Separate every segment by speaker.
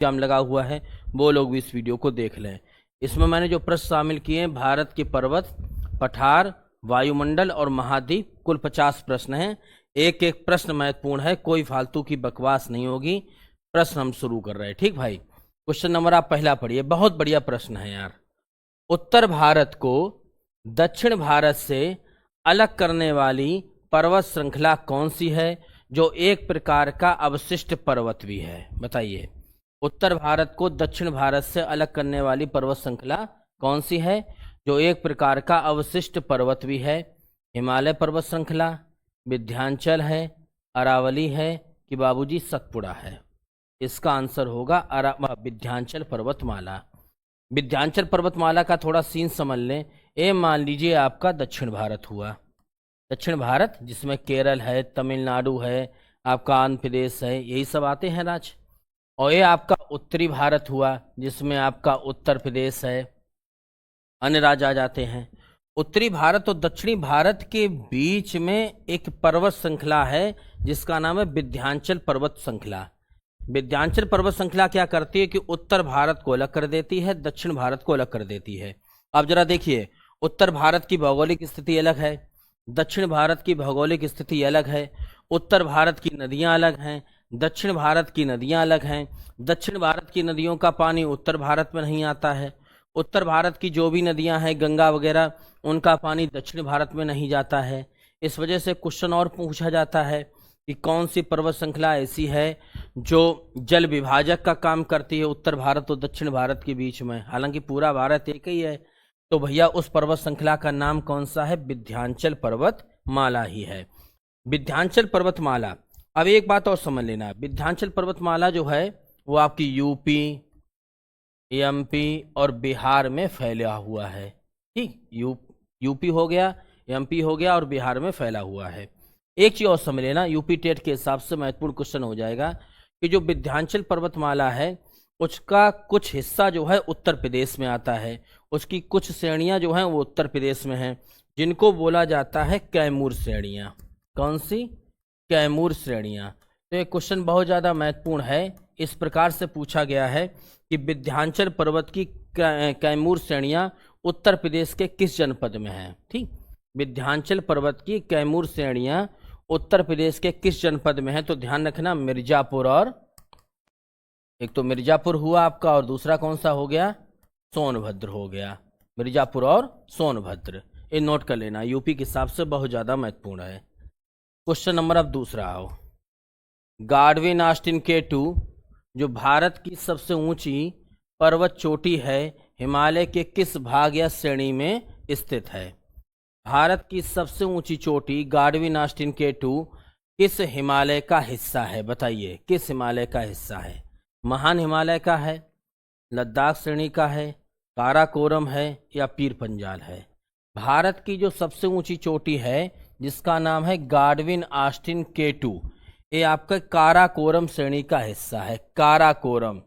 Speaker 1: Cam लगा हुआ है, वो लोग भी इस वीडियो को देख लें। इसमें मैंने जो प्रश्न शामिल किए हैं, भारत के पर्वत, पठार, वायुमंडल और महाद्वीप, कुल 50 प्रश्न हैं। एक एक प्रश्न महत्वपूर्ण है, कोई फालतू की बकवास नहीं होगी। प्रश्न हम शुरू कर रहे हैं, ठीक भाई। क्वेश्चन नंबर आप पहला पढ़िए, बहुत बढ़िया प्रश्न है यार। उत्तर भारत को दक्षिण भारत से अलग करने वाली पर्वत श्रृंखला कौन सी है जो एक प्रकार का अवशिष्ट पर्वत भी है? बताइए, उत्तर भारत को दक्षिण भारत से अलग करने वाली पर्वत श्रृंखला कौन सी है जो एक प्रकार का अवशिष्ट पर्वत भी है? हिमालय पर्वत श्रृंखला, विंध्याचल है, अरावली है कि बाबूजी सतपुड़ा है? इसका आंसर होगा विंध्याचल पर्वतमाला। विंध्याचल पर्वतमाला का थोड़ा सीन समझ लें। ये मान लीजिए आपका दक्षिण भारत हुआ, दक्षिण भारत जिसमें केरल है, तमिलनाडु है, आपका आंध्र प्रदेश है, यही सब आते हैं राज्य। और ये आपका उत्तरी भारत हुआ जिसमें आपका उत्तर प्रदेश है, अन्य राज्य आ जाते हैं। उत्तरी भारत और दक्षिणी भारत के बीच में एक पर्वत श्रृंखला है जिसका नाम है विंध्याचल पर्वत श्रृंखला। विंध्याचल पर्वत श्रृंखला क्या करती है कि उत्तर भारत को अलग कर देती है, दक्षिण भारत को अलग कर देती है। अब जरा देखिए, उत्तर भारत की भौगोलिक स्थिति अलग है, दक्षिण भारत की भौगोलिक स्थिति अलग है। उत्तर भारत की नदियां अलग हैं, दक्षिण भारत की नदियां अलग हैं। दक्षिण भारत की नदियों का पानी उत्तर भारत में नहीं आता है। उत्तर भारत की जो भी नदियां हैं, गंगा वगैरह, उनका पानी दक्षिण भारत में नहीं जाता है। इस वजह से क्वेश्चन और पूछा जाता है कि कौन सी पर्वत श्रृंखला ऐसी है जो जल विभाजक का काम करती है उत्तर भारत और दक्षिण भारत के बीच में। हालांकि पूरा भारत एक ही है, तो भैया उस पर्वत श्रृंखला का नाम कौन सा है? विंध्याचल पर्वतमाला ही है, विंध्याचल पर्वतमाला। अब एक बात और समझ लेना, विंध्याचल पर्वतमाला जो है वो आपकी यूपी, एमपी और बिहार में फैला हुआ है। ठीक, यूपी हो गया, एमपी हो गया और बिहार में फैला हुआ है। एक चीज और समझ लेना, यूपी टेट के हिसाब से महत्वपूर्ण क्वेश्चन हो जाएगा कि जो विंध्याचल पर्वतमाला है उसका कुछ हिस्सा जो है उत्तर प्रदेश में आता है, उसकी कुछ श्रेणियां जो हैं वो उत्तर प्रदेश में हैं, जिनको बोला जाता है कैमूर श्रेणियां। कौन सी? कैमूर श्रेणियां। तो ये क्वेश्चन बहुत ज़्यादा महत्वपूर्ण है। इस प्रकार से पूछा गया है कि विंध्याचल पर्वत की कैमूर श्रेणियां उत्तर प्रदेश के किस जनपद में हैं? ठीक, विंध्याचल पर्वत की कैमूर श्रेणियां उत्तर प्रदेश के किस जनपद में हैं? तो ध्यान रखना, मिर्जापुर, और एक तो मिर्जापुर हुआ आपका और दूसरा कौन सा हो गया? सोनभद्र हो गया। मिर्जापुर और सोनभद्र, ये नोट कर लेना, यूपी के हिसाब से बहुत ज़्यादा महत्वपूर्ण है। क्वेश्चन नंबर अब दूसरा आओ। गाडविन ऑस्टिन K2 जो भारत की सबसे ऊंची पर्वत चोटी है, हिमालय के किस भाग या श्रेणी में स्थित है? भारत की सबसे ऊंची चोटी गाडविन ऑस्टिन K2 किस हिमालय का हिस्सा है? बताइए, किस हिमालय का हिस्सा है? महान हिमालय का है, लद्दाख श्रेणी का है, काराकोरम है या पीर पंजाल है? भारत की जो सबसे ऊंची चोटी है जिसका नाम है गाडविन ऑस्टिन K2, ये आपका काराकोरम श्रेणी का हिस्सा है। काराकोरम,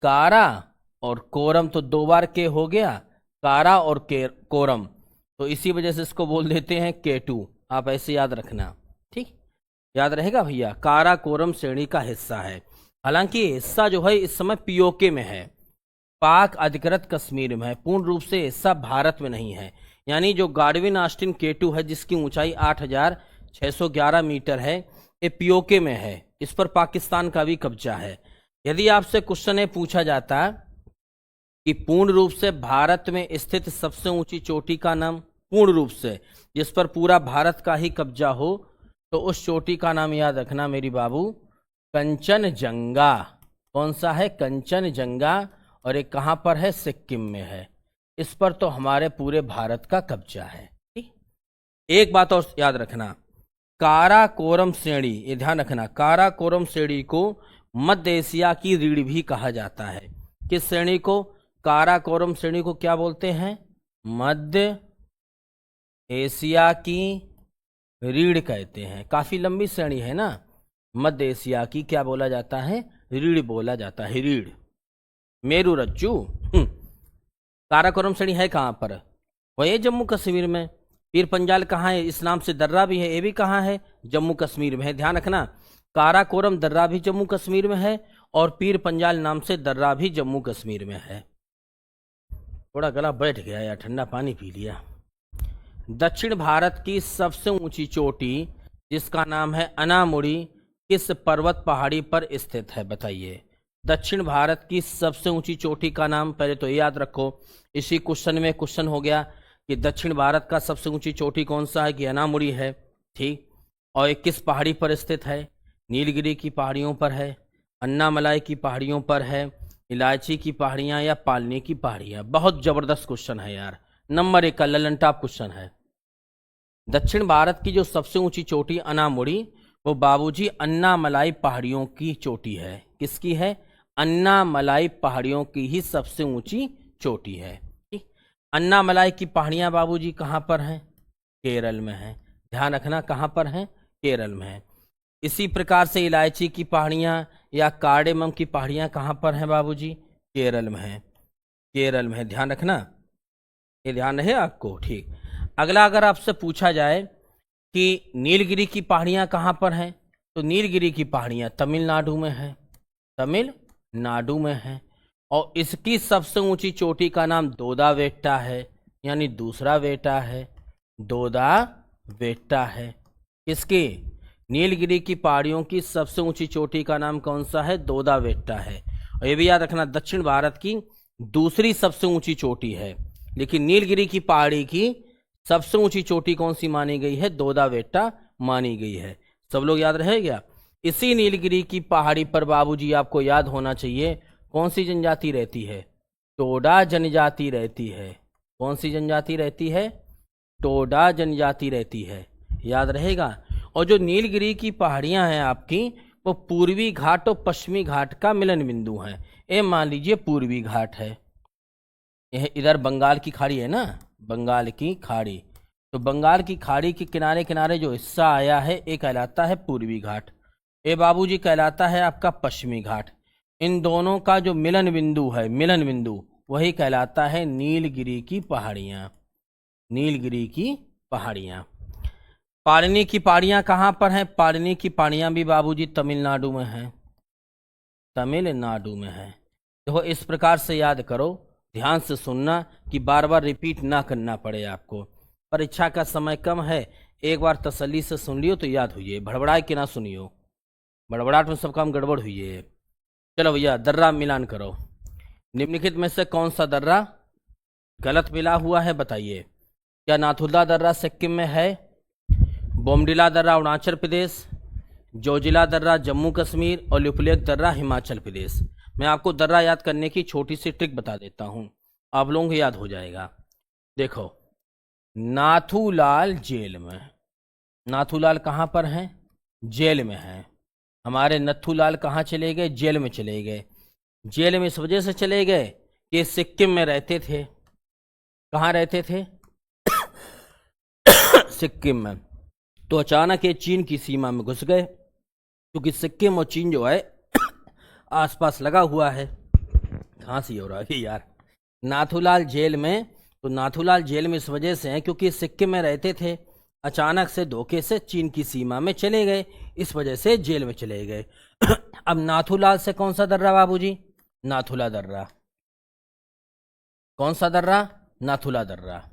Speaker 1: कारा और कोरम तो दो बार के हो गया, कारा और कोरम, तो इसी वजह से इसको बोल देते हैं K2। आप ऐसे याद रखना, ठीक, याद रहेगा भैया, काराकोरम श्रेणी का हिस्सा है। हालांकि हिस्सा जो है इस समय पीओके में है, पाक अधिकृत कश्मीर में है, पूर्ण रूप से हिस्सा भारत में नहीं है। यानी जो गाडविन ऑस्टिन K2 है जिसकी ऊंचाई 8611 मीटर है, ये पीओके में है, इस पर पाकिस्तान का भी कब्जा है। यदि आपसे क्वेश्चन ये पूछा जाता कि पूर्ण रूप से भारत में स्थित सबसे ऊंची चोटी का नाम, पूर्ण रूप से जिस पर पूरा भारत का ही कब्जा हो, तो उस चोटी का नाम याद रखना मेरी बाबू, कंचनजंगा। कौन सा है? कंचनजंगा। और ये कहाँ पर है? सिक्किम में है। इस पर तो हमारे पूरे भारत का कब्जा है। ठीक, एक बात और याद रखना, काराकोरम श्रेणी, ये ध्यान रखना, काराकोरम श्रेणी को मध्य एशिया की रीढ़ भी कहा जाता है। किस श्रेणी को? काराकोरम श्रेणी को क्या बोलते हैं? मध्य एशिया की रीढ़ कहते हैं। काफी लंबी श्रेणी है ना, मध्य एशिया की क्या बोला जाता है? रीढ़ बोला जाता है, रीढ़, मेरू रज्जू। काराकोरम श्रेणी है कहाँ पर? वह ये जम्मू कश्मीर में। पीर पंजाल कहाँ है? इस नाम से दर्रा भी है, ये भी कहाँ है? जम्मू कश्मीर में है। ध्यान रखना, काराकोरम दर्रा भी जम्मू कश्मीर में है और पीर पंजाल नाम से दर्रा भी जम्मू कश्मीर में है। थोड़ा गला बैठ गया यार, ठंडा पानी पी लिया। दक्षिण भारत की सबसे ऊंची चोटी जिसका नाम है अनामुड़ी किस पर्वत पहाड़ी पर स्थित है, बताइए। दक्षिण भारत की सबसे ऊंची चोटी का नाम, पहले तो ये याद रखो, इसी क्वेश्चन में क्वेश्चन हो गया कि दक्षिण भारत का सबसे ऊंची चोटी कौन सा है, कि अनामुड़ी है, ठीक। और ये किस पहाड़ी पर स्थित है, नीलगिरी की पहाड़ियों पर है, अन्नामलाई की पहाड़ियों पर है, इलायची की पहाड़ियां या पालनी की पहाड़ियां। बहुत जबरदस्त क्वेश्चन है यार, नंबर 1 का ललन टॉप क्वेश्चन है। दक्षिण भारत की जो सबसे ऊंची चोटी अनामुड़ी, वो बाबूजी अन्नामलाई पहाड़ियों की चोटी है। किसकी है? अन्नामलाई पहाड़ियों की ही सबसे ऊंची चोटी है। ठीक, अन्नामलाई की पहाड़ियां बाबूजी कहाँ पर हैं? केरल में है। ध्यान रखना, कहाँ पर हैं? केरल में है। इसी प्रकार से इलायची की पहाड़ियां या कार्डेमम की पहाड़ियां कहाँ पर हैं बाबूजी? केरल में है। केरल में है, ध्यान रखना, ये ध्यान रहे आपको। ठीक, अगला अगर आपसे पूछा जाए कि नीलगिरी की पहाड़ियां कहाँ पर हैं, तो नीलगिरी की पहाड़ियां तमिलनाडु में है, तमिलनाडु में है। और इसकी सबसे ऊंची चोटी का नाम दोदा वेट्टा है, यानी दूसरा वेटा है, दोदा वेट्टा है। किसकी? नीलगिरी की पहाड़ियों की सबसे ऊंची चोटी का नाम कौन सा है? दोदा वेट्टा है। और ये भी याद रखना, दक्षिण भारत की दूसरी सबसे ऊंची चोटी है, लेकिन नीलगिरी की पहाड़ी की सबसे ऊंची चोटी कौन सी मानी गई है? दोदा वेट्टा मानी गई है। सब लोग याद रहेगा। इसी नीलगिरी की पहाड़ी पर बाबूजी आपको याद होना चाहिए कौन सी जनजाति रहती है? टोडा जनजाति रहती है। कौन सी जनजाति रहती है? टोडा जनजाति रहती है, याद रहेगा। और जो नीलगिरी की पहाड़ियां हैं आपकी, वो पूर्वी घाट और पश्चिमी घाट का मिलन बिंदु है। ये मान लीजिए पूर्वी घाट है, यह इधर बंगाल की खाड़ी है ना, बंगाल की खाड़ी, तो बंगाल की खाड़ी के किनारे किनारे जो हिस्सा आया है ये कहलाता है पूर्वी घाट, ये बाबूजी कहलाता है आपका पश्चिमी घाट। इन दोनों का जो मिलन बिंदु है, मिलन बिंदु, वही कहलाता है नीलगिरी की पहाड़ियां। नीलगिरी की पहाड़ियां। पालनी की पहाड़ियां कहाँ पर हैं? पालनी की पहाड़ियां भी बाबूजी तमिलनाडु में हैं, तमिलनाडु में है। देखो इस प्रकार से याद करो, ध्यान से सुनना कि बार बार रिपीट ना करना पड़े आपको। परीक्षा का समय कम है, एक बार तसल्ली से सुन लियो तो याद हुई, भड़बड़ाए के ना सुनियो, बड़बड़ाहट में सब काम गड़बड़ हुई है। चलो भैया दर्रा मिलान करो। निम्नलिखित में से कौन सा दर्रा गलत मिला हुआ है, बताइए। क्या नाथुला दर्रा सिक्किम में है? बोमडिला दर्रा अरुणाचल प्रदेश, जोजिला दर्रा जम्मू कश्मीर और लिपुलेख दर्रा हिमाचल प्रदेश। मैं आपको दर्रा याद करने की छोटी सी ट्रिक बता देता हूं, आप लोगों को याद हो जाएगा। देखो, नाथूलाल जेल में, नाथूलाल कहाँ पर हैं? जेल में हैं। हमारे नथुलाल कहाँ चले गए? जेल में चले गए। जेल में इस वजह से चले गए कि सिक्किम में रहते थे। कहाँ रहते थे? सिक्किम में। तो अचानक ये चीन की सीमा में घुस गए, क्योंकि सिक्किम और चीन जो है आसपास लगा हुआ है। खांसी हो रहा है यार। नाथूलाल जेल में, तो नाथूलाल जेल में इस वजह से है क्योंकि सिक्किम में रहते थे, अचानक से धोखे से चीन की सीमा में चले गए, इस वजह से जेल में चले गए। अब नाथूलाल से कौन सा दर्रा बाबूजी? नाथुला दर्रा। कौन सा दर्रा? नाथुला दर्रा।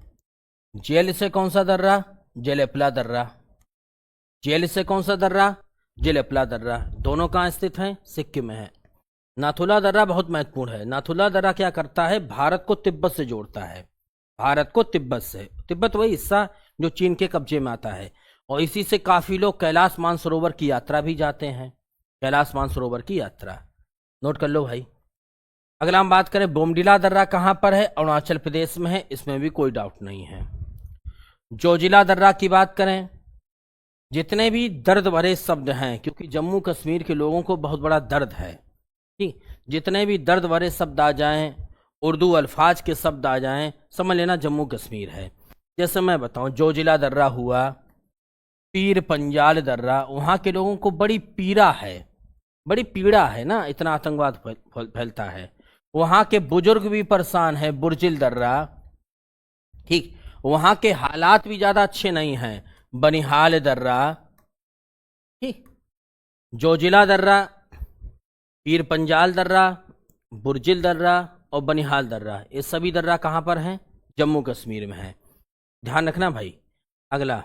Speaker 1: जेल से कौन सा दर्रा? जेलेपला दर्रा। जेल से कौन सा दर्रा? जेलेपला दर्रा। दोनों कहाँ स्थित हैं? सिक्किम में है। नाथुला दर्रा बहुत महत्वपूर्ण है। नाथुला दर्रा क्या करता है? भारत को तिब्बत से जोड़ता है, भारत को तिब्बत से। तिब्बत वही हिस्सा जो चीन के कब्जे में आता है, और इसी से काफी लोग कैलाश मानसरोवर की यात्रा भी जाते हैं। कैलाश मानसरोवर की यात्रा नोट कर लो भाई। अगला हम बात करें, बोमडिला दर्रा कहां पर है? अरुणाचल प्रदेश में है, इसमें भी कोई डाउट नहीं है। जोजिला दर्रा की बात करें, जितने भी दर्द भरे शब्द हैं, क्योंकि जम्मू कश्मीर के लोगों को बहुत बड़ा दर्द है, ठीक, जितने भी दर्द भरे शब्द आ जाएं, उर्दू अल्फाज के शब्द आ जाएं, समझ लेना जम्मू कश्मीर है। जैसे मैं बताऊं, जोजिला दर्रा हुआ, पीर पंजाल दर्रा, वहां के लोगों को बड़ी पीड़ा है, बड़ी पीड़ा है ना, इतना आतंकवाद फैलता है। वहां के बुजुर्ग भी परेशान है, बुर्जिल दर्रा, ठीक, वहां के हालात भी ज्यादा अच्छे नहीं हैं, बनिहाल दर्रा, ठीक। जोजिला दर्रा पीर पंजाल दर्रा, बुर्जिल दर्रा और बनिहाल दर्रा, ये सभी दर्रा कहाँ पर हैं? जम्मू कश्मीर में है, ध्यान रखना भाई। अगला,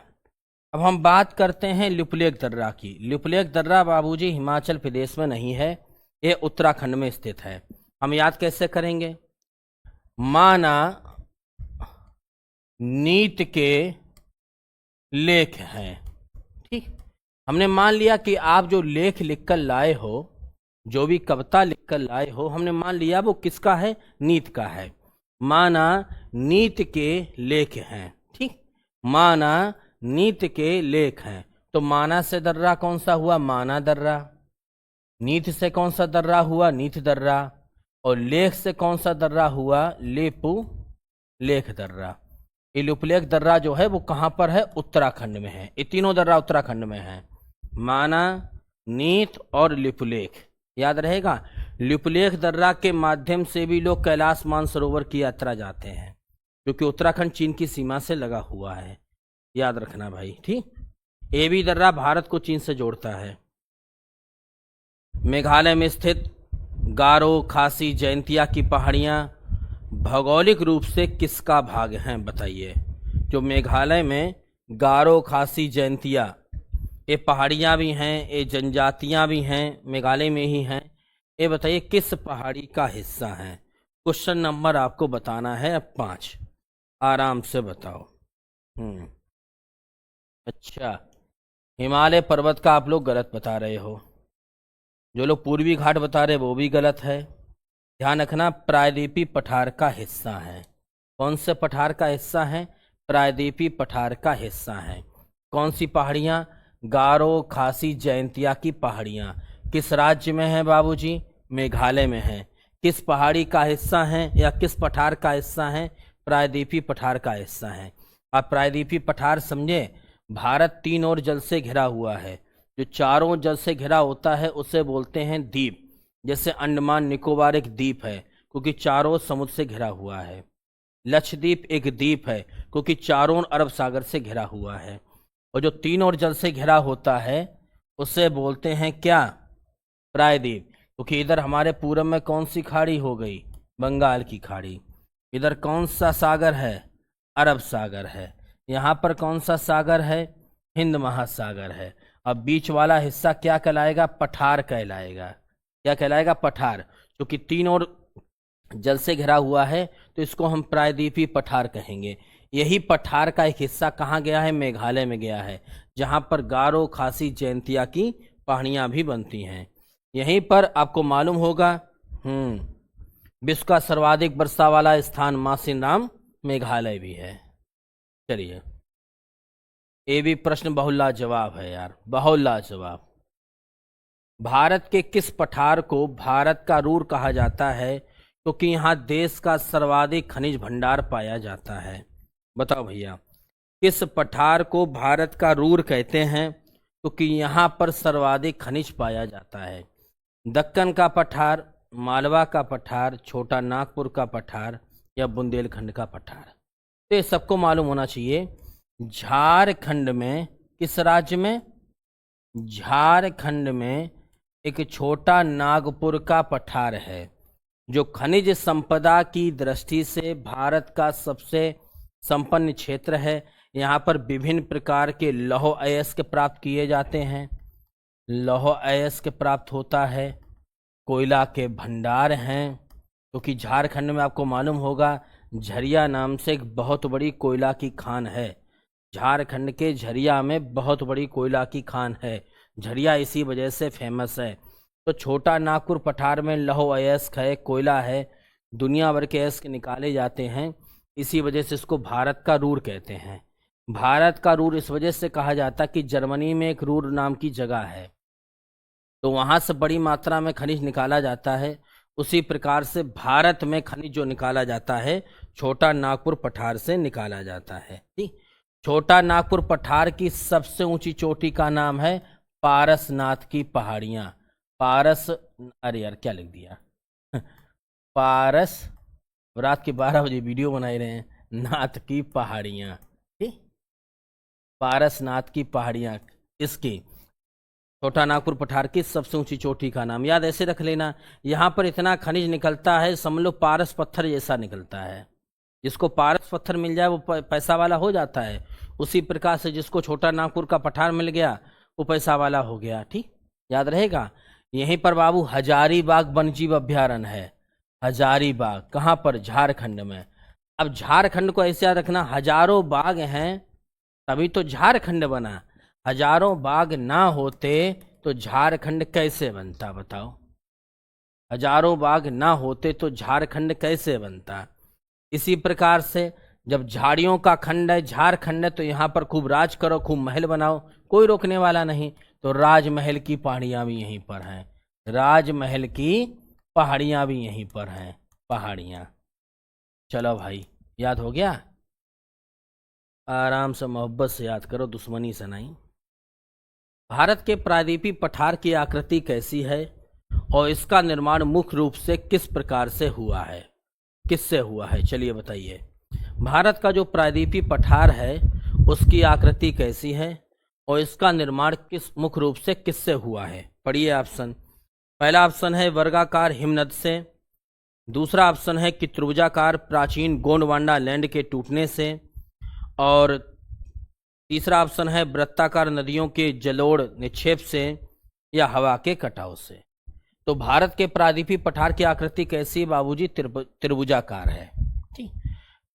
Speaker 1: अब हम बात करते हैं लिपुलेख दर्रा की। लिपुलेख दर्रा बाबूजी हिमाचल प्रदेश में नहीं है, ये उत्तराखंड में स्थित है। हम याद कैसे करेंगे? माना नीत के लेख हैं, ठीक। हमने मान लिया कि आप जो लेख लिखकर लाए हो, जो भी कविता लिखकर लाए हो, हमने मान लिया वो किसका है? नीत का है। माना नीत के लेख हैं, ठीक। माना नीत के लेख हैं, तो माना से दर्रा कौन सा हुआ? माना दर्रा। नीत से कौन सा दर्रा हुआ? नीत दर्रा। और लेख से कौन सा दर्रा हुआ? लेपु लेख दर्रा। ये लिपुलेख दर्रा जो है वो कहाँ पर है? उत्तराखंड में है। ये तीनों दर्रा उत्तराखंड में है, माना, नीत और लिपुलेख। याद रहेगा, लिपुलेख दर्रा के माध्यम से भी लोग कैलाश मानसरोवर की यात्रा जाते हैं, क्योंकि उत्तराखंड चीन की सीमा से लगा हुआ है। याद रखना भाई, ठीक। ये भी दर्रा भारत को चीन से जोड़ता है। मेघालय में स्थित गारो, खासी, जयंतिया की पहाड़ियाँ भौगोलिक रूप से किसका भाग हैं? बताइए। जो मेघालय में गारो, खासी, जयंतिया, ये पहाड़ियाँ भी हैं, ये जनजातियाँ भी हैं, मेघालय में ही हैं। ये बताइए किस पहाड़ी का हिस्सा हैं? क्वेश्चन नंबर आपको बताना है अब 5, आराम से बताओ। अच्छा, हिमालय पर्वत का आप लोग गलत बता रहे हो। जो लोग पूर्वी घाट बता रहे वो भी गलत है। ध्यान रखना, प्रायद्वीपीय पठार का हिस्सा है। कौन से पठार का हिस्सा है? प्रायद्वीपीय पठार का हिस्सा है। कौन सी पहाड़ियाँ? गारो, खासी, जयंतिया की पहाड़ियाँ। किस राज्य में है बाबूजी? मेघालय में है। किस पहाड़ी का हिस्सा है या किस पठार का हिस्सा है? प्रायद्वीपीय पठार का हिस्सा है। आप प्रायद्वीपीय पठार समझे, भारत 3 ओर जल से घिरा हुआ है। जो चारों जल से घिरा होता है उसे बोलते हैं द्वीप। जैसे अंडमान निकोबार एक द्वीप है, क्योंकि चारों समुद्र से घिरा हुआ है। लक्षद्वीप एक द्वीप है, क्योंकि चारों अरब सागर से घिरा हुआ है। और जो 3 ओर जल से घिरा होता है उसे बोलते हैं क्या? प्रायद्वीप। क्योंकि इधर हमारे पूरब में कौन सी खाड़ी हो गई? बंगाल की खाड़ी। इधर कौन सा सागर है? अरब सागर है। यहाँ पर कौन सा सागर है? हिंद महासागर है। अब बीच वाला हिस्सा क्या कहलाएगा? पठार कहलाएगा। क्या कहलाएगा? पठार। क्योंकि 3 ओर जल से घिरा हुआ है तो इसको हम प्रायद्वीपीय पठार कहेंगे। यही पठार का एक हिस्सा कहाँ गया है? मेघालय में गया है, जहाँ पर गारो, खासी, जयंतिया की पहाड़ियाँ भी बनती हैं। यहीं पर आपको मालूम होगा विश्व का सर्वाधिक वर्षा वाला स्थान मासिनराम मेघालय भी है। चलिए, ये भी प्रश्न बहुत लाजवाब है यार, बहुत लाजवाब। भारत के किस पठार को भारत का रूर कहा जाता है? क्योंकि यहाँ देश का सर्वाधिक खनिज भंडार पाया जाता है। बताओ भैया, किस पठार को भारत का रूर कहते हैं? क्योंकि यहाँ पर सर्वाधिक खनिज पाया जाता है। दक्कन का पठार, मालवा का पठार, छोटा नागपुर का पठार या बुंदेलखंड का पठार? तो ये सबको मालूम होना चाहिए। झारखंड में, किस राज्य में? झारखंड में एक छोटा नागपुर का पठार है, जो खनिज संपदा की दृष्टि से भारत का सबसे संपन्न क्षेत्र है। यहाँ पर विभिन्न प्रकार के लौह अयस्क प्राप्त किए जाते हैं। लौह अयस्क प्राप्त होता है, कोयला के भंडार हैं। क्योंकि झारखंड में आपको मालूम होगा झरिया नाम से एक बहुत बड़ी कोयला की खान है। झारखंड के झरिया में बहुत बड़ी कोयला की खान है। झरिया इसी वजह से फेमस है। तो छोटा नागपुर पठार में लौह अयस्क है, कोयला है, दुनिया भर के अयस्क निकाले जाते हैं। इसी वजह से इसको भारत का रूर कहते हैं। भारत का रूर इस वजह से कहा जाता है कि जर्मनी में एक रूर नाम की जगह है, तो वहाँ से बड़ी मात्रा में खनिज निकाला जाता है। उसी प्रकार से भारत में खनिज जो निकाला जाता है छोटा नागपुर पठार से निकाला जाता है। ठीक, छोटा नागपुर पठार की सबसे ऊंची चोटी का नाम है पारसनाथ की पहाड़ियाँ। पारस, अरे यार क्या लिख दिया पारस, रात के 12 बजे वीडियो बनाए रहे हैं। नाथ की पहाड़ियाँ, ठीक, पारसनाथ की पहाड़ियाँ इसकी छोटा नागपुर पठार की सबसे ऊंची चोटी का नाम याद ऐसे रख लेना। यहाँ पर इतना खनिज निकलता है, समझ लो पारस पत्थर जैसा निकलता है। जिसको पारस पत्थर मिल जाए वो पैसा वाला हो जाता है। उसी प्रकार से जिसको छोटा नागपुर का पठार मिल गया वो पैसा वाला हो गया। ठीक, याद रहेगा। यहीं पर बाबू हजारीबाग वन्यजीव अभ्यारण्य है। हजारीबाग कहाँ पर? झारखंड में। अब झारखंड को ऐसे याद रखना, हजारों बाग हैं तभी तो झारखंड बना। हजारों बाग ना होते तो झारखंड कैसे बनता बताओ? हजारों बाग ना होते तो झारखंड कैसे बनता? इसी प्रकार से जब झाड़ियों का खंड है, झारखंड है, तो यहाँ पर खूब राज करो, खूब महल बनाओ, कोई रोकने वाला नहीं। तो राजमहल की पहाड़ियाँ भी यहीं पर हैं। राजमहल की पहाड़ियाँ भी यहीं पर हैं, पहाड़ियाँ। चलो भाई, याद हो गया? आराम से मोहब्बत से याद करो, दुश्मनी से नहीं। भारत के प्रायद्वीपीय पठार की आकृति कैसी है और इसका निर्माण मुख्य रूप से किस प्रकार से हुआ है? किससे हुआ है? चलिए बताइए। भारत का जो प्रायद्वीपीय पठार है उसकी आकृति कैसी है और इसका निर्माण किस मुख्य रूप से किससे हुआ है? पढ़िए ऑप्शन। पहला ऑप्शन है वर्गाकार हिमनद से। दूसरा ऑप्शन है कि त्रिभुजाकार प्राचीन गोंडवाना लैंड के टूटने से। और तीसरा ऑप्शन है वृत्ताकार नदियों के जलोढ़ निक्षेप से या हवा के कटाव से। तो भारत के प्रायद्वीपीय पठार की आकृति कैसी है बाबूजी? त्रिभुजाकार है। ठीक।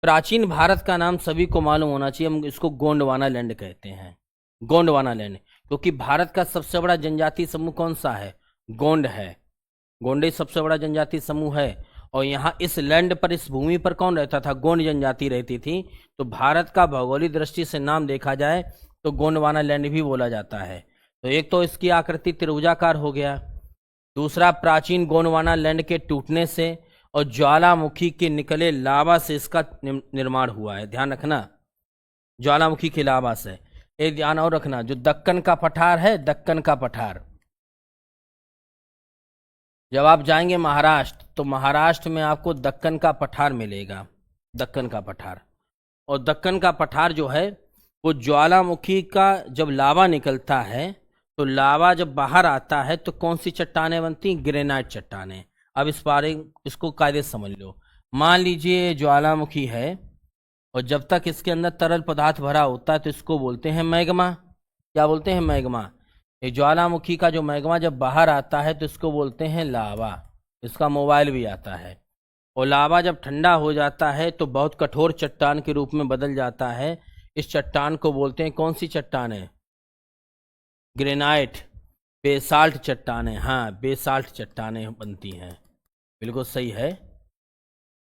Speaker 1: प्राचीन भारत का नाम सभी को मालूम होना चाहिए, हम इसको गोंडवाना लैंड कहते हैं। गोंडवाना लैंड, क्योंकि भारत का सबसे बड़ा जनजातीय समूह कौन सा है? गोंड है। गोंडे सबसे बड़ा जनजातीय समूह है। और यहाँ इस लैंड पर, इस भूमि पर कौन रहता था? गोंड जनजाति रहती थी। तो भारत का भौगोलिक दृष्टि से नाम देखा जाए तो गोंडवाना लैंड भी बोला जाता है। तो एक तो इसकी आकृति त्रिभुजाकार हो गया, दूसरा प्राचीन गोंडवाना लैंड के टूटने से और ज्वालामुखी के निकले लावा से इसका निर्माण हुआ है। ध्यान रखना, ज्वालामुखी के लावा से। एक ध्यान और रखना, जो दक्कन का पठार है, दक्कन का पठार, जब आप जाएंगे महाराष्ट्र तो महाराष्ट्र में आपको दक्कन का पठार मिलेगा। दक्कन का पठार। और दक्कन का पठार जो है वो ज्वालामुखी का जब लावा निकलता है तो लावा जब बाहर आता है तो कौन सी चट्टानें बनती? ग्रेनाइट चट्टानें। अब इस बारे इसको कायदे समझ लो। मान लीजिए ज्वालामुखी है और जब तक इसके अंदर तरल पदार्थ भरा होता है तो इसको बोलते हैं मैग्मा। क्या बोलते हैं? मैग्मा। ये ज्वालामुखी का जो मैग्मा जब बाहर आता है तो इसको बोलते हैं लावा। इसका मोबाइल भी आता है। और लावा जब ठंडा हो जाता है तो बहुत कठोर चट्टान के रूप में बदल जाता है। इस चट्टान को बोलते हैं, कौन सी चट्टान है? ग्रेनाइट, बेसाल्ट चट्टानें। हाँ, बेसाल्ट चट्टानें बनती हैं। बिल्कुल सही है,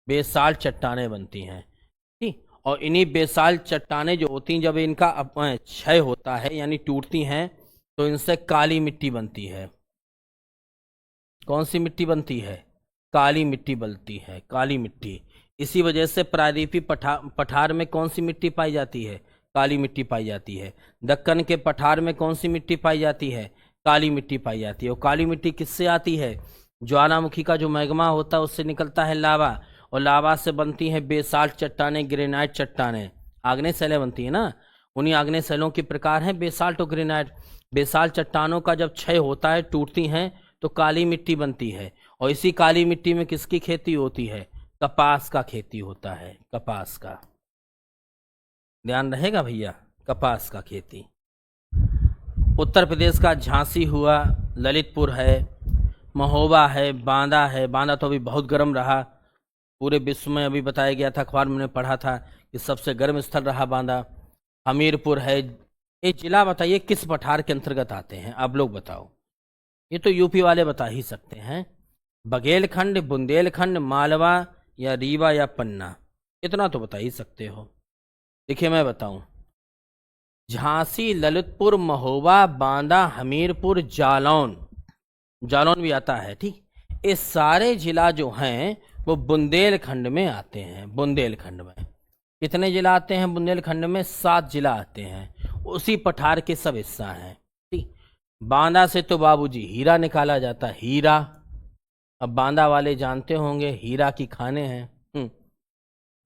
Speaker 1: बेसाल्ट चट्टानें बनती हैं। ठीक। और इन्हीं बेसाल्ट चट्टानें जो होती हैं, जब इनका क्षय होता है यानी टूटती हैं तो इनसे काली मिट्टी बनती है। कौन सी मिट्टी बनती है? काली मिट्टी बनती है, काली मिट्टी। इसी वजह से प्रायद्वीपीय पठार में कौन सी मिट्टी पाई जाती है? काली मिट्टी पाई जाती है। दक्कन के पठार में कौन सी मिट्टी पाई जाती है? काली मिट्टी पाई जाती है। और काली मिट्टी किससे आती है? ज्वालामुखी का जो मैग्मा होता है उससे निकलता है लावा, और लावा से बनती है बेसाल्ट चट्टानें, ग्रेनाइट चट्टानें। आग्नेय शैलें बनती है ना, उन्हीं आग्नेय शैलों के प्रकार हैं बेसाल्ट और ग्रेनाइट। बेसाल्ट चट्टानों का जब क्षय होता है, टूटती हैं, तो काली मिट्टी बनती है। और इसी काली मिट्टी में किसकी खेती होती है? कपास का खेती होता है, कपास का। ध्यान रहेगा भैया, कपास का खेती। उत्तर प्रदेश का झांसी हुआ, ललितपुर है, महोबा है, बांदा है। बांदा तो अभी बहुत गर्म रहा, पूरे विश्व में अभी बताया गया था, अखबार में मैंने पढ़ा था कि सबसे गर्म स्थल रहा बांदा। हमीरपुर है। ये जिला बताइए किस पठार के अंतर्गत आते हैं? आप लोग बताओ। ये तो यूपी वाले बता ही सकते हैं। बघेलखंड, बुंदेलखंड, मालवा या रीवा या पन्ना, इतना तो बता ही सकते हो। देखिए मैं बताऊं, झांसी, ललितपुर, महोबा, बांदा, हमीरपुर, जालौन, जालौन भी आता है। ठीक। ये सारे जिला जो हैं वो बुंदेलखंड में आते हैं। बुंदेलखंड में कितने जिला आते हैं? बुंदेलखंड में 7 जिला आते हैं, उसी पठार के सब हिस्सा हैं। ठीक। बांदा से तो बाबूजी हीरा निकाला जाता है, हीरा। अब बांदा वाले जानते होंगे हीरा की खाने हैं।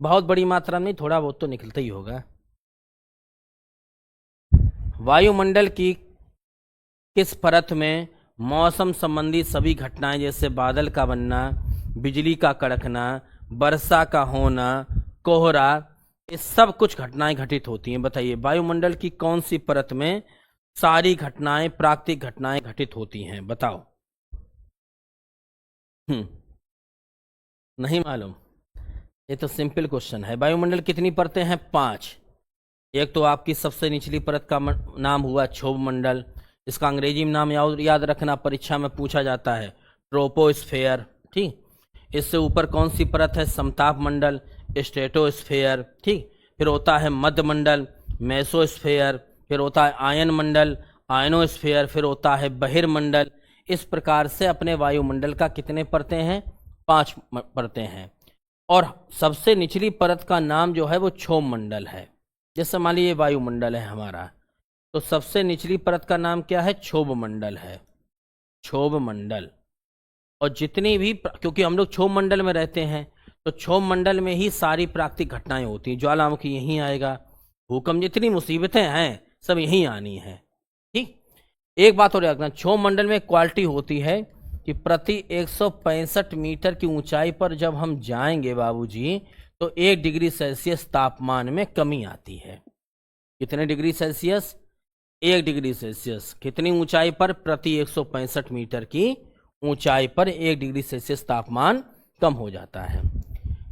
Speaker 1: बहुत बड़ी मात्रा में, थोड़ा बहुत तो निकलता ही होगा। वायुमंडल की किस परत में मौसम संबंधी सभी घटनाएं जैसे बादल का बनना, बिजली का कड़कना, वर्षा का होना, कोहरा, ये सब कुछ घटनाएं घटित होती हैं? बताइए वायुमंडल की कौन सी परत में सारी घटनाएं, प्राकृतिक घटनाएं घटित होती हैं? बताओ। नहीं मालूम? ये तो सिंपल क्वेश्चन है। वायुमंडल कितनी परतें हैं? 5। एक तो आपकी सबसे निचली परत का नाम हुआ क्षोभ मंडल, इसका अंग्रेजी में नाम याद रखना, परीक्षा में पूछा जाता है, ट्रोपोस्फेयर। ठीक। इससे ऊपर कौन सी परत है? समताप मंडल, स्ट्रेटोस्फेयर। ठीक। फिर होता है मध्य मंडल, मेसोस्फेयर। फिर होता है आयन मंडल, आयनोस्फेयर। फिर होता है बहिर्मंडल। इस प्रकार से अपने वायुमंडल का कितने परतें हैं? 5 परतें हैं। और सबसे निचली परत का नाम जो है वो क्षोभ मंडल है। जैसे मान लीजिए वायुमंडल है हमारा, तो सबसे निचली परत का नाम क्या है? क्षोभ मंडल है, क्षोभ मंडल। और जितनी भी, क्योंकि हम लोग क्षोभ मंडल में रहते हैं, तो क्षोभ मंडल में ही सारी प्राकृतिक घटनाएं होती हैं। ज्वालामुखी यहीं आएगा, भूकंप, जितनी मुसीबतें हैं सब यहीं आनी है। ठीक। एक बात और याद रखना, क्षोभ मंडल में क्वालिटी होती है कि प्रति 165 मीटर की ऊंचाई पर जब हम जाएंगे बाबूजी, तो 1 डिग्री सेल्सियस तापमान में कमी आती है। कितने डिग्री सेल्सियस? 1 degree Celsius. कितनी ऊंचाई पर? प्रति 165 मीटर की ऊंचाई पर 1 डिग्री सेल्सियस तापमान कम हो जाता है।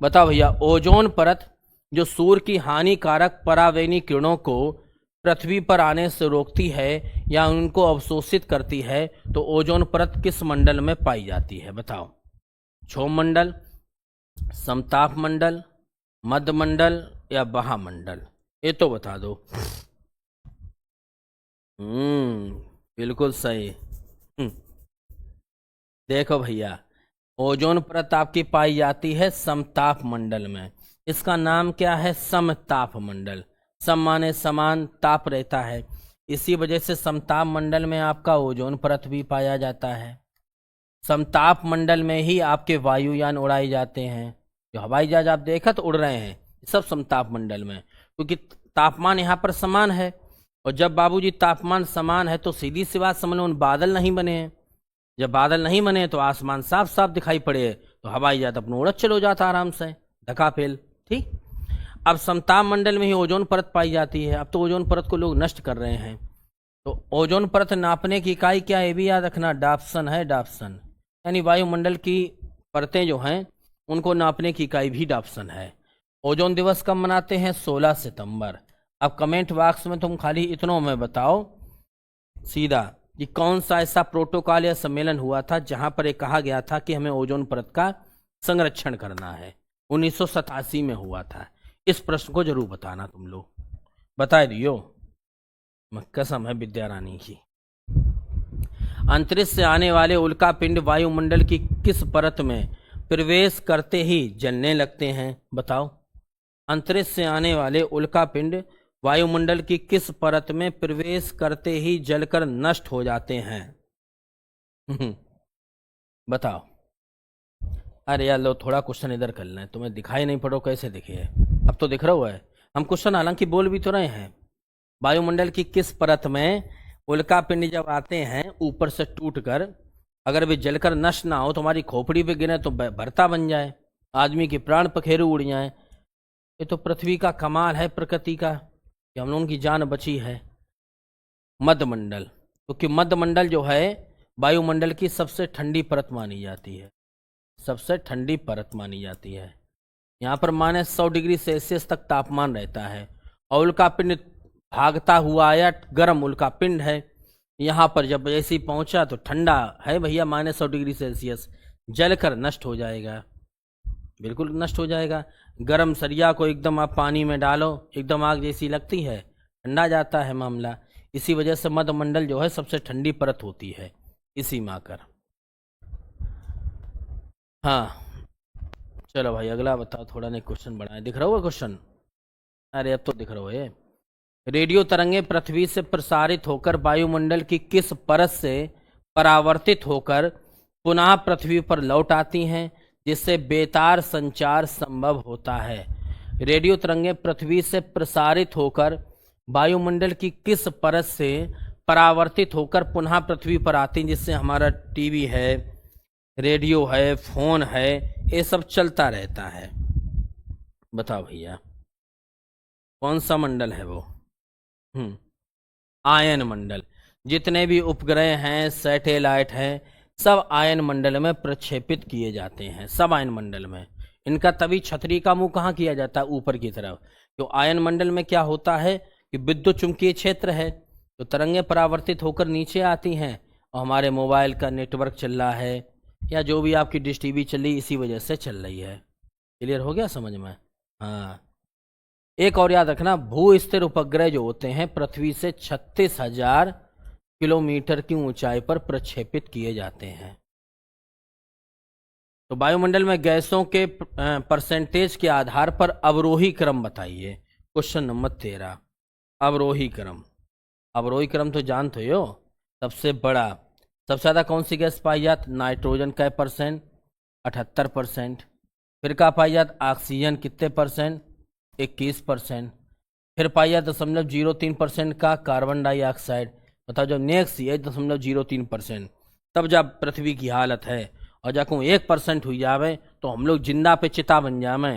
Speaker 1: बताओ भैया, ओजोन परत जो सूर्य की हानिकारक परावैंगनी किरणों को पृथ्वी पर आने से रोकती है या उनको अवशोषित करती है, तो ओजोन परत किस मंडल में पाई जाती है? बताओ। क्षोभ मंडल, समताप मंडल, मध्य मंडल या महामंडल? ये तो बता दो। बिल्कुल सही। देखो भैया, ओजोन परत आपकी पाई जाती है समताप मंडल में। इसका नाम क्या है? समताप मंडल। सम माने समान, ताप रहता है, इसी वजह से समताप मंडल में आपका ओजोन परत भी पाया जाता है। समताप मंडल में ही आपके वायुयान उड़ाए जाते हैं। जो हवाई जहाज आप देखत उड़ रहे हैं, सब समताप मंडल में, क्योंकि तापमान यहाँ पर समान है। और जब बाबूजी तापमान समान है तो सीधी सी बात समझ लो, उन बादल नहीं बने हैं। जब बादल नहीं बने तो आसमान साफ साफ दिखाई पड़े, तो हवाई जहाज अपना उड़त चलो जाता आराम से, धकाफेल। ठीक। अब समताप मंडल में ही ओजोन परत पाई जाती है। अब तो ओजोन परत को लोग नष्ट कर रहे हैं, तो ओजोन परत नापने की इकाई क्या है? ये भी याद रखना, डाप्सन है, डाप्सन। यानी वायुमंडल की परतें जो हैं उनको नापने की इकाई भी डाप्सन है। ओजोन दिवस कब मनाते हैं? 16 सितंबर। अब कमेंट बॉक्स में तुम खाली इतनों में बताओ सीधा कि कौन सा ऐसा प्रोटोकॉल या सम्मेलन हुआ था जहां पर ये कहा गया था कि हमें ओजोन परत का संरक्षण करना है? 1987 में हुआ था। इस प्रश्न को जरूर बताना तुम लोग, बता दियो, कसम है विद्या रानी की। अंतरिक्ष से आने वाले उल्का पिंड वायुमंडल की किस परत में प्रवेश करते ही जलने लगते हैं? बताओ। अंतरिक्ष से आने वाले उल्का पिंड वायुमंडल की किस परत में प्रवेश करते ही जलकर नष्ट हो जाते हैं? बताओ। अरे यार लो, थोड़ा क्वेश्चन इधर कर लें, तुम्हें दिखाई नहीं पड़ो कैसे दिखे? अब तो दिख रहा है। हम क्वेश्चन हालांकि बोल भी तो रहे हैं। वायुमंडल की किस परत में उल्का पिंड जब आते हैं ऊपर से टूटकर, अगर वे जलकर नष्ट ना हो, तुम्हारी खोपड़ी पे गिरे तो भरता बन जाए, आदमी के प्राण पखेरु उड़ जाए। ये तो पृथ्वी का कमाल है प्रकृति का कि हम लोगों की जान बची है। मध्य मंडल, क्योंकि मध्य मंडल जो है वायुमंडल की सबसे ठंडी परत मानी जाती है, सबसे ठंडी परत मानी जाती है। यहाँ पर माने 100 डिग्री सेल्सियस तक तापमान रहता है। और उल्का पिंड भागता हुआ आया, गर्म उल्का पिंड है, यहाँ पर जब ऐसे ही पहुंचा तो ठंडा है भैया, -100 डिग्री सेल्सियस, जलकर नष्ट हो जाएगा, बिल्कुल नष्ट हो जाएगा। गर्म सरिया को एकदम आप पानी में डालो, एकदम आग जैसी लगती है, ठंडा जाता है मामला। इसी वजह से मध्य मंडल जो है सबसे ठंडी परत होती है, इसी में आकर। हाँ चलो भाई अगला बताओ, थोड़ा नहीं क्वेश्चन बढ़ाए। दिख रहा होगा क्वेश्चन? अरे अब तो दिख रहा है। रेडियो तरंगें पृथ्वी से प्रसारित होकर वायुमंडल की किस परत से परावर्तित होकर पुनः पृथ्वी पर लौट आती हैं, जिससे बेतार संचार संभव होता है? रेडियो तरंगें पृथ्वी से प्रसारित होकर वायुमंडल की किस परत से परावर्तित होकर पुनः पृथ्वी पर आती हैं, जिससे हमारा टीवी है, रेडियो है, फोन है, ये सब चलता रहता है। बताओ भैया कौन सा मंडल है वो? आयन मंडल। जितने भी उपग्रह हैं, सैटेलाइट हैं, सब आयन मंडल में प्रक्षेपित किए जाते हैं, सब आयन मंडल में। इनका तभी छतरी का मुंह कहाँ किया जाता है? ऊपर की तरफ। तो आयन मंडल में क्या होता है कि विद्युत चुंबकीय क्षेत्र है, तो तरंगें परावर्तित होकर नीचे आती हैं और हमारे मोबाइल का नेटवर्क चल रहा है या जो भी आपकी डिश टीवी चल रही, इसी वजह से चल रही है। क्लियर हो गया समझ में? हाँ, एक और याद रखना, भू स्थिर उपग्रह जो होते हैं पृथ्वी से 36,000 किलोमीटर की ऊंचाई पर प्रक्षेपित किए जाते हैं। तो वायुमंडल में गैसों के परसेंटेज के आधार पर अवरोही क्रम बताइए। क्वेश्चन नंबर 13, अवरोही क्रम। अवरोही क्रम तो जानते हो, सबसे बड़ा, सबसे ज़्यादा कौन सी गैस पाई जाती? नाइट्रोजन का परसेंट 78%। फिर का पाई जाती? ऑक्सीजन कितने परसेंट? 21%। फिर पाई जाती 0.03% का कार्बन डाइऑक्साइड। बताओ जब नेक्स्ट ये 0.03%, तब जब पृथ्वी की हालत है, और जब 1% हुई जावे तो हम लोग जिंदा पे चिता बन जावे,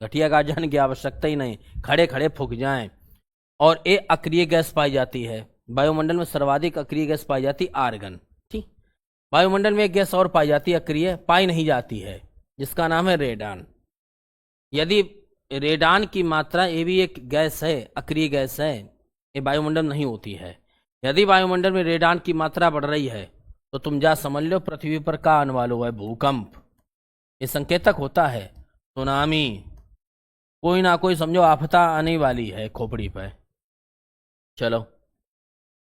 Speaker 1: घटिया का जाने की आवश्यकता ही नहीं, खड़े खड़े फूक जाएं। और ये अक्रिय गैस पाई जाती है। वायुमंडल में सर्वाधिक अक्रिय गैस पाई जाती आर्गन। ठीक, वायुमंडल में एक गैस और पाई जाती है, अक्रिय पाई नहीं जाती है, जिसका नाम है रेडान। यदि रेडान की मात्रा, ये भी एक गैस है, अक्रिय गैस है, ये वायुमंडल नहीं होती है। यदि वायुमंडल में रेडान की मात्रा बढ़ रही है तो तुम जा समझ लो पृथ्वी पर का आने वाला है? भूकंप। ये संकेतक होता है, सुनामी, कोई ना कोई समझो आफता आने वाली है खोपड़ी पर। चलो,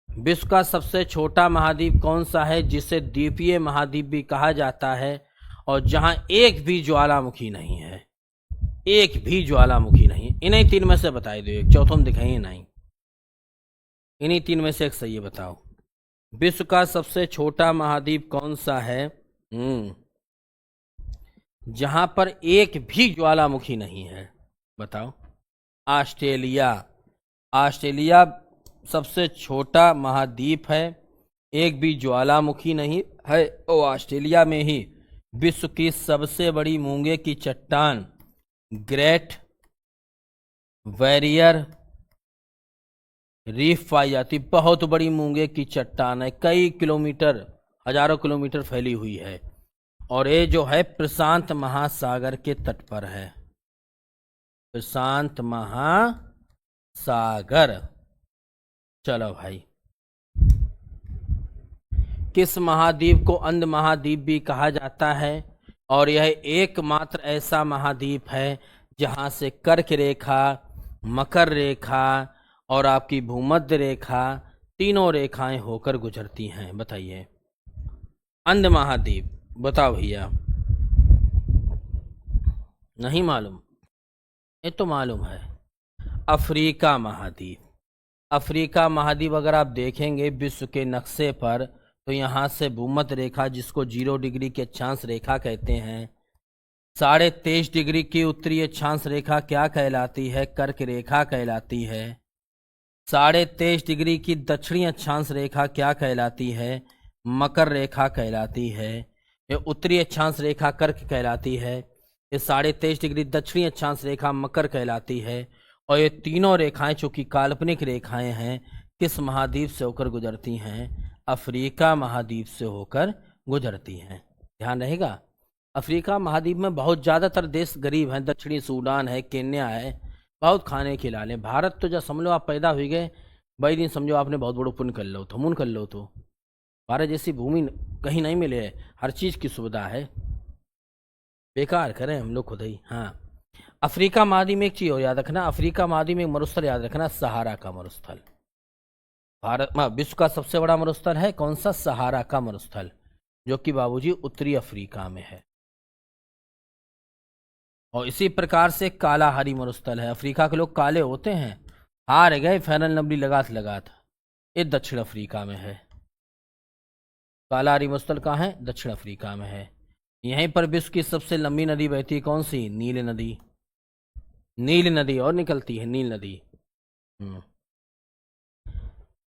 Speaker 1: विश्व का सबसे छोटा महाद्वीप कौन सा है जिसे द्वीपीय महाद्वीप भी कहा जाता है और जहां एक भी ज्वालामुखी नहीं है? एक भी ज्वालामुखी नहीं। इन्हीं तीन में से बताई दो, एक चौथों में दिखाइए नहीं, इन्हीं तीन में से एक सही है। बताओ विश्व का सबसे छोटा महाद्वीप कौन सा है जहां पर एक भी ज्वालामुखी नहीं है? बताओ। ऑस्ट्रेलिया। ऑस्ट्रेलिया सबसे छोटा महाद्वीप है, एक भी ज्वालामुखी नहीं है, और ऑस्ट्रेलिया में ही विश्व की सबसे बड़ी मूंगे की चट्टान ग्रेट बैरियर रीफ पाई जाती। बहुत बड़ी मूंगे की चट्टान है, कई किलोमीटर, हजारों किलोमीटर फैली हुई है, और ये जो है प्रशांत महासागर के तट पर है। प्रशांत महासागर। चलो भाई, किस महाद्वीप को अंध महाद्वीप भी कहा जाता है? और यह एकमात्र ऐसा महाद्वीप है जहां से कर्क रेखा, मकर रेखा और आपकी भूमध्य रेखा, तीनों रेखाएं होकर गुजरती हैं। बताइए अंध महाद्वीप, बताओ भैया। नहीं मालूम? ये तो मालूम है, अफ्रीका महाद्वीप। अफ्रीका महाद्वीप अगर आप देखेंगे विश्व के नक्शे पर, तो यहाँ से भूमध्य रेखा, जिसको 0 डिग्री की अक्षांश रेखा कहते हैं, 23.5 डिग्री की उत्तरी अक्षांश रेखा क्या कहलाती है? कर्क रेखा कहलाती है। 23.5 डिग्री की दक्षिणी अक्षांश रेखा क्या कहलाती है? मकर रेखा कहलाती है। ये उत्तरी अक्षांश रेखा कर्क कहलाती है, ये 23.5 डिग्री दक्षिणी अक्षांश रेखा मकर कहलाती है, और ये तीनों रेखाएं चूंकि काल्पनिक रेखाएं हैं, किस महाद्वीप से होकर गुजरती हैं? अफ्रीका महाद्वीप से होकर गुजरती हैं। ध्यान रहेगा, अफ्रीका महाद्वीप में बहुत ज़्यादातर देश गरीब हैं, दक्षिणी सूडान है, केन्या है, बहुत खाने के लाले। भारत तो जब समझ लो आप पैदा हुई गए, भाई दिन समझो आपने बहुत बड़ो पुण्य कर लो, तो मुन कर लो, तो भारत जैसी भूमि कहीं नहीं मिले है, हर चीज़ की सुविधा है, बेकार करें हम लोग खुद ही। हाँ, अफ्रीका महाद्वीप में एक चीज़ और याद रखना, अफ्रीका महाद्वीप में एक मरुस्थल याद रखना, सहारा का मरुस्थल। भारत विश्व का सबसे बड़ा मरुस्थल है कौन सा? सहारा का मरुस्थल, जो कि बाबूजी उत्तरी अफ्रीका में है। और इसी प्रकार से कालाहारी मरुस्थल है, अफ्रीका के लोग काले होते हैं, हार गए फेरन लवली लगात, ये दक्षिण अफ्रीका में है। कालाहारी मरुस्थल कहाँ है? दक्षिण अफ्रीका में है। यहीं पर विश्व की सबसे लंबी नदी बहती कौन सी? नील नदी। नील नदी और निकलती है नील नदी।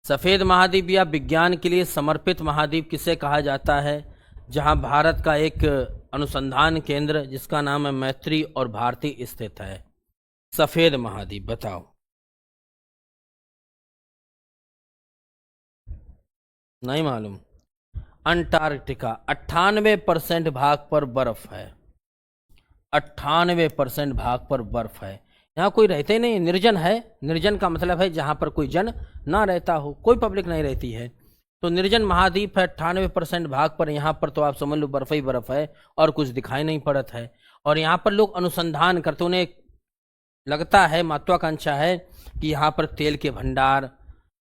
Speaker 1: सफेद महाद्वीप या विज्ञान के लिए समर्पित महाद्वीप किसे कहा जाता है? जहां भारत का एक अनुसंधान केंद्र जिसका नाम है मैत्री और भारती स्थित है। सफेद महाद्वीप बताओ। नहीं मालूम। अंटार्कटिका 98% भाग पर बर्फ है। 98% भाग पर बर्फ है। यहाँ कोई रहते ही नहीं, निर्जन है। निर्जन का मतलब है जहाँ पर कोई जन ना रहता हो, कोई पब्लिक नहीं रहती है, तो निर्जन महाद्वीप है। 98% भाग पर यहाँ पर तो आप समझ लो बर्फ ही बर्फ है और कुछ दिखाई नहीं पड़त है। और यहाँ पर लोग अनुसंधान करते, उन्हें लगता है, महत्वाकांक्षा है कि यहाँ पर तेल के भंडार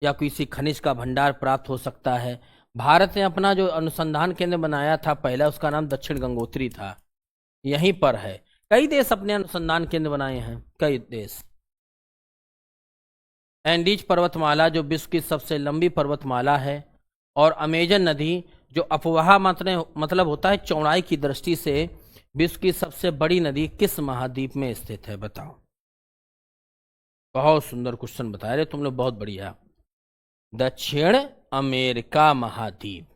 Speaker 1: या किसी खनिज का भंडार प्राप्त हो सकता है। भारत ने अपना जो अनुसंधान केंद्र बनाया था पहला, उसका नाम दक्षिण गंगोत्री था, यहीं पर है। कई देश अपने अनुसंधान केंद्र बनाए हैं, कई देश। एंडीज पर्वतमाला जो विश्व की सबसे लंबी पर्वतमाला है, और अमेजन नदी जो अफवाह मतलब होता है चौड़ाई की दृष्टि से विश्व की सबसे बड़ी नदी, किस महाद्वीप में स्थित है? बताओ। बहुत सुंदर क्वेश्चन बताया रे तुम लोग, बहुत बढ़िया। दक्षिण अमेरिका महाद्वीप,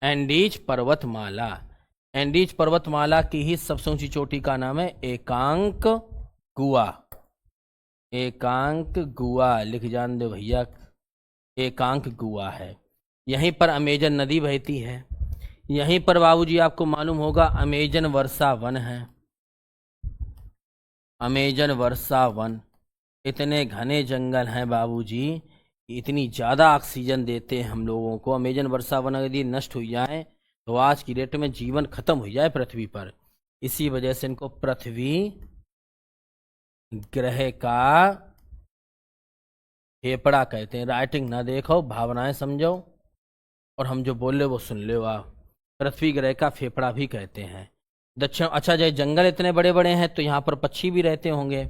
Speaker 1: एंडीज पर्वतमाला। एंडीज पर्वतमाला की ही सबसे ऊंची चोटी का नाम है एकांकगुआ। एकांकगुआ लिख जान दो भैया, एकांकगुआ है। यहीं पर अमेजन नदी बहती है। यहीं पर बाबूजी आपको मालूम होगा अमेजन वर्षा वन है। अमेजन वर्षा वन, इतने घने जंगल हैं बाबूजी, इतनी ज़्यादा ऑक्सीजन देते हैं हम लोगों को। अमेजन वर्षा वन यदि नष्ट हो जाए तो आज की डेट में जीवन खत्म हो जाए पृथ्वी पर। इसी वजह से इनको पृथ्वी ग्रह का फेफड़ा कहते हैं। राइटिंग ना देखो, भावनाएं समझो, और हम जो बोल रहे वो सुन लो आप। पृथ्वी ग्रह का फेफड़ा भी कहते हैं। दक्षिण, अच्छा जय जंगल इतने बड़े बड़े हैं तो यहाँ पर पक्षी भी रहते होंगे,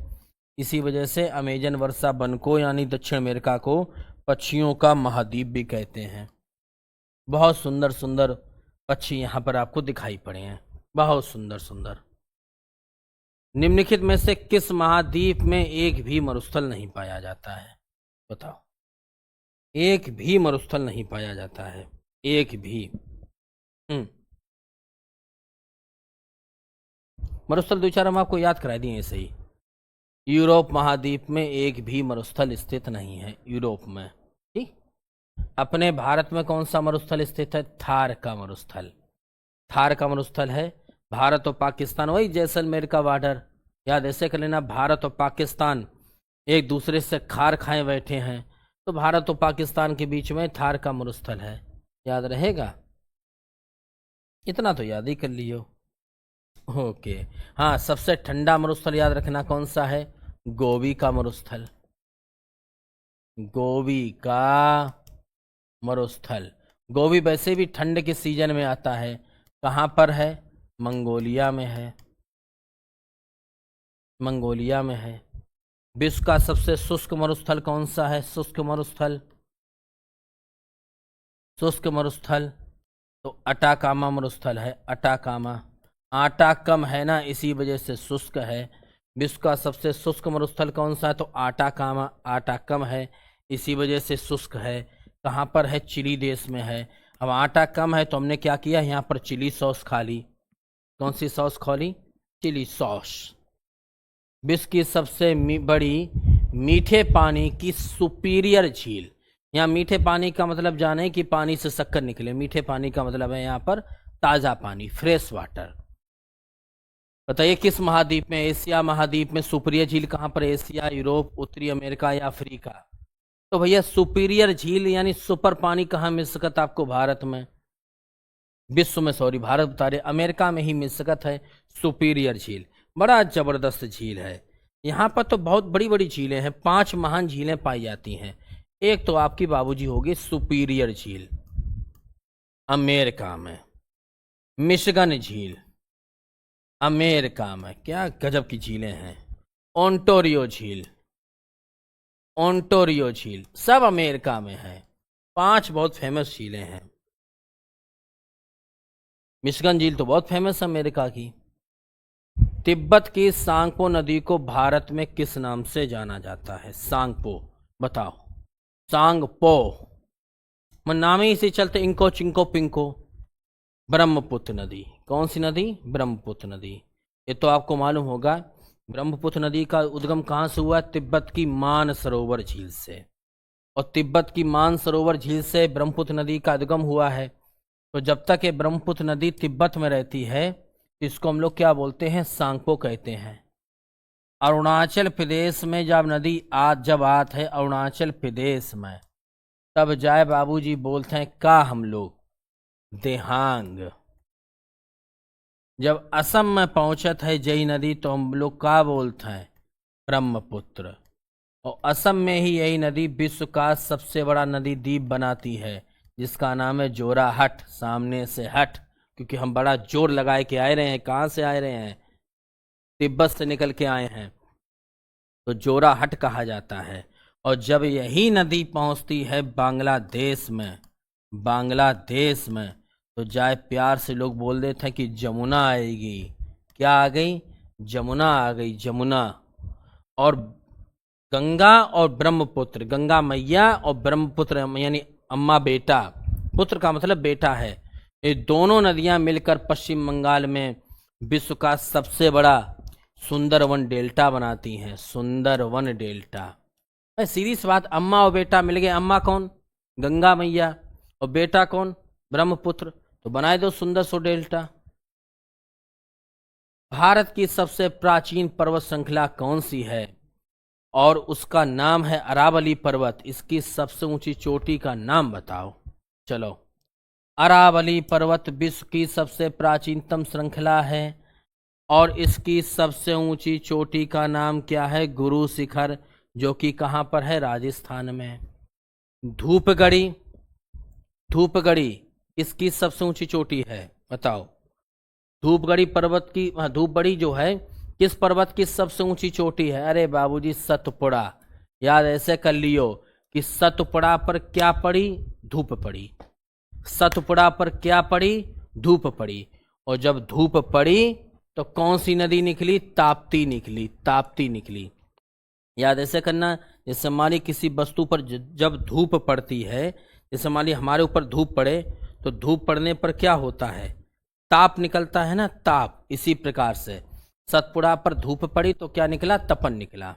Speaker 1: इसी वजह से अमेजन वर्षा वन को यानी दक्षिण अमेरिका को पक्षियों का महाद्वीप भी कहते हैं। बहुत सुंदर सुंदर पक्षी यहाँ पर आपको दिखाई पड़े हैं, बहुत सुंदर सुंदर। निम्नलिखित में से किस महाद्वीप में एक भी मरुस्थल नहीं पाया जाता है? बताओ। एक भी मरुस्थल नहीं पाया जाता है, एक भी। मरुस्थल दो चार हम आपको याद करा दिए ऐसे ही। यूरोप महाद्वीप में एक भी मरुस्थल स्थित नहीं है, यूरोप में। ठीक। अपने भारत में कौन सा मरुस्थल स्थित है? थार का मरुस्थल। थार का मरुस्थल है भारत और पाकिस्तान, वही जैसलमेर का बॉर्डर। याद ऐसे कर लेना, भारत और पाकिस्तान एक दूसरे से खार खाए बैठे हैं, तो भारत और पाकिस्तान के बीच में थार का मरुस्थल है। याद रहेगा, इतना तो याद ही कर लियो। ओके। हाँ, सबसे ठंडा मरुस्थल याद रखना कौन सा है? गोबी का मरुस्थल। गोबी का मरुस्थल। गोबी वैसे भी ठंड के सीजन में आता है। कहाँ पर है? मंगोलिया में है। मंगोलिया में है। विश्व का सबसे शुष्क मरुस्थल कौन सा है? शुष्क मरुस्थल, शुष्क मरुस्थल तो अटाकामा मरुस्थल है। अटाकामा, आटा कम है ना, इसी वजह से शुष्क है। विश्व का सबसे शुष्क मरुस्थल कौन सा है? तो अटाकामा, आटा कम है इसी वजह से शुष्क है। कहाँ पर है? चिली देश में है। अब आटा कम है तो हमने क्या किया, यहाँ पर चिली सॉस खा ली। कौन सी सॉस खा ली? Chilli sauce. विश्व की सबसे बड़ी मीठे पानी की सुपीरियर झील। यहाँ मीठे पानी का मतलब जाने कि पानी से शक्कर निकले, मीठे पानी का मतलब है यहाँ पर ताज़ा पानी, फ्रेश वाटर। बताइए किस महाद्वीप में? एशिया महाद्वीप में सुपीरियर झील कहाँ पर? एशिया, यूरोप, उत्तरी अमेरिका या अफ्रीका? तो भैया सुपीरियर झील यानी सुपर पानी कहाँ मिल सकता आपको? भारत में, विश्व में, सॉरी भारत बता रहे, अमेरिका में ही मिल सकता है सुपीरियर झील। बड़ा जबरदस्त झील है। यहाँ पर तो बहुत बड़ी बड़ी झीलें हैं, 5 महान झीलें पाई जाती हैं। एक तो आपकी बाबूजी होगी सुपीरियर झील अमेरिका में, मिशिगन झील अमेरिका में, क्या गजब की झीलें हैं। ओंटारियो झील, ओंटारियो झील सब अमेरिका में है। 5 बहुत फेमस झीलें हैं। मिशिगन झील तो बहुत फेमस है अमेरिका की। तिब्बत की सांगपो नदी को भारत में किस नाम से जाना जाता है? सांगपो, बताओ। सांगपो, नाम ही इसी चलते इंको चिंको पिंको। ब्रह्मपुत्र नदी, कौन सी नदी? ब्रह्मपुत्र नदी। ये तो आपको मालूम होगा। ब्रह्मपुत्र नदी का उद्गम कहाँ से हुआ? तिब्बत की मानसरोवर झील से। और तिब्बत की मानसरोवर झील से ब्रह्मपुत्र नदी का उद्गम हुआ है। तो जब तक ये ब्रह्मपुत्र नदी तिब्बत में रहती है तो इसको हम लोग क्या बोलते हैं? सांगपो कहते हैं। अरुणाचल प्रदेश में जब नदी जब आत है अरुणाचल प्रदेश में, तब जाए बाबूजी बोलते हैं का हम लोग देहांग। जब असम में पहुंचत है जई नदी तो हम लोग का बोलते हैं? ब्रह्मपुत्र। और असम में ही यही नदी विश्व का सबसे बड़ा नदी द्वीप बनाती है, जिसका नाम है जोराहट। सामने से हट, क्योंकि हम बड़ा जोर लगाए के आए रहे हैं। कहाँ से आए रहे हैं? तिब्बत से निकल के आए हैं, तो जोराहट कहा जाता है। और जब यही नदी पहुंचती है बांग्लादेश में, तो जाए प्यार से लोग बोल देते हैं कि जमुना आएगी। क्या आ गई? जमुना आ गई, जमुना। और गंगा और ब्रह्मपुत्र, गंगा मैया और ब्रह्मपुत्र यानी अम्मा बेटा, पुत्र का मतलब बेटा है, ये दोनों नदियां मिलकर पश्चिम बंगाल में विश्व का सबसे बड़ा सुंदरवन डेल्टा बनाती हैं। सुंदरवन डेल्टा। सीरीज बात, अम्मा और बेटा मिल गए। अम्मा कौन? गंगा मैया। और बेटा कौन? ब्रह्मपुत्र। तो बनाए दो सुंदर सो डेल्टा। भारत की सबसे प्राचीन पर्वत श्रृंखला कौन सी है? और उसका नाम है अरावली पर्वत। इसकी सबसे ऊंची चोटी का नाम बताओ। चलो, अरावली पर्वत विश्व की सबसे प्राचीनतम श्रृंखला है और इसकी सबसे ऊंची चोटी का नाम क्या है? गुरु शिखर, जो कि कहां पर है? राजस्थान में। धूपगढ़ी, धूपगढ़ी इसकी सबसे ऊंची चोटी है, बताओ। धूपगढ़ी पर्वत की, धूपगढ़ी जो है किस पर्वत की सबसे ऊंची चोटी है? अरे बाबूजी सतपुड़ा। याद ऐसे कर लियो कि सतपुड़ा पर क्या पड़ी? धूप पड़ी। सतपुड़ा पर क्या पड़ी? धूप पड़ी। और जब धूप पड़ी तो कौन सी नदी निकली? ताप्ती निकली, ताप्ती निकली। याद ऐसे करना, जैसे मान ली किसी वस्तु पर जब धूप पड़ती है, जैसे मान ली हमारे ऊपर धूप पड़े तो धूप पड़ने पर क्या होता है? ताप निकलता है ना, ताप। इसी प्रकार से सतपुड़ा पर धूप पड़ी तो क्या निकला? तपन निकला।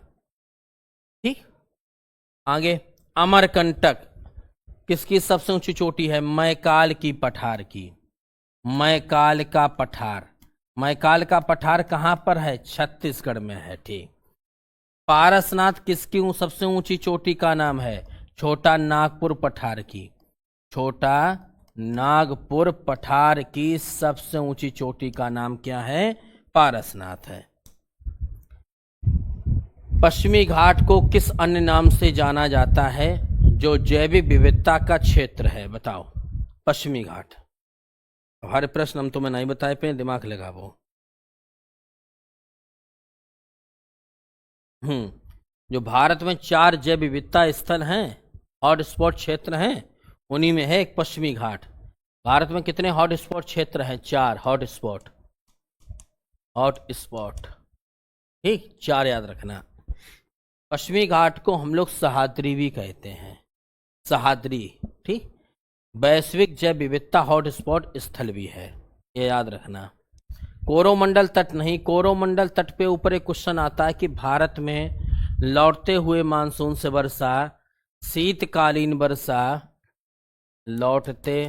Speaker 1: ठीक। आगे, अमरकंटक किसकी सबसे ऊंची चोटी है? मैकाल की पठार की। मैकाल का पठार, मैकाल का पठार कहां पर है? छत्तीसगढ़ में है। ठीक। पारसनाथ किसकी सबसे ऊंची चोटी का नाम है? छोटा नागपुर पठार की। छोटा नागपुर पठार की सबसे ऊंची चोटी का नाम क्या है? पारसनाथ है। पश्चिमी घाट को किस अन्य नाम से जाना जाता है जो जैविक विविधता का क्षेत्र है? बताओ। पश्चिमी घाट। हर प्रश्न हम तुम्हें नहीं बताए पे, दिमाग लगाओ। जो भारत में 4 जैव विविधता स्थल हैं, हॉट स्पॉट क्षेत्र हैं, उन्हीं में है एक पश्चिमी घाट। भारत में कितने हॉट स्पॉट क्षेत्र हैं? 4 हॉट स्पॉट। हॉट स्पॉट, ठीक, 4 याद रखना। पश्चिमी घाट को हम लोग सह्याद्री भी कहते हैं। सह्याद्री, ठीक। वैश्विक जैव विविधता हॉट स्पॉट स्थल भी है, ये याद रखना। कोरोमंडल तट नहीं, कोरोमंडल तट पे ऊपर एक क्वेश्चन आता है कि भारत में लौटते हुए मानसून से वर्षा, शीतकालीन वर्षा, लौटते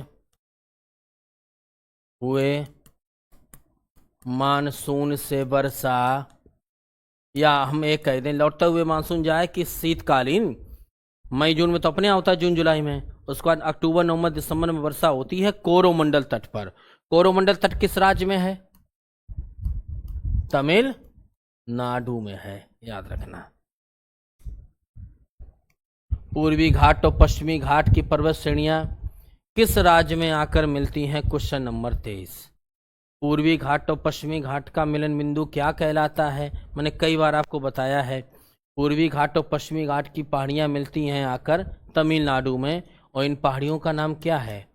Speaker 1: हुए मानसून से वर्षा, या हम एक कह दें लौटते हुए मानसून जाए कि शीतकालीन, मई जून में तो अपने यहाँ होता है, जून जुलाई में, उसके बाद अक्टूबर नवंबर दिसंबर में वर्षा होती है कोरोमंडल तट पर। कोरोमंडल तट किस राज्य में है? तमिलनाडु में है, याद रखना। पूर्वी घाट और पश्चिमी घाट की पर्वत श्रेणियां किस राज्य में आकर मिलती हैं? Question number 23। पूर्वी घाट और पश्चिमी घाट का मिलन बिंदु क्या कहलाता है? मैंने कई बार आपको बताया है। पूर्वी घाट और पश्चिमी घाट की पहाड़ियां मिलती हैं आकर तमिलनाडु में, और इन पहाड़ियों का नाम क्या है?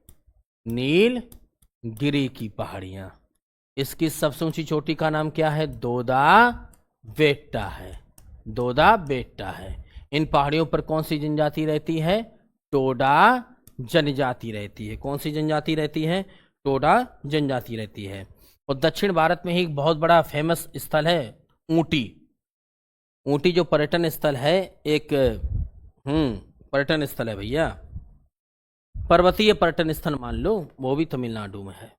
Speaker 1: नीलगिरी की पहाड़ियां। इसकी सबसे ऊंची चोटी का नाम क्या है? दोदा बेट्टा है। दोदा बेट्टा है। इन पहाड़ियों पर कौन सी जनजाति रहती है? टोडा जनजाति रहती है। कौन सी जनजाति रहती है? टोडा जनजाति रहती है। और दक्षिण भारत में ही एक बहुत बड़ा फेमस स्थल है ऊटी। ऊटी जो पर्यटन स्थल है, एक पर्यटन स्थल है भैया, पर्वतीय पर्यटन स्थल मान लो, वो भी तमिलनाडु में है।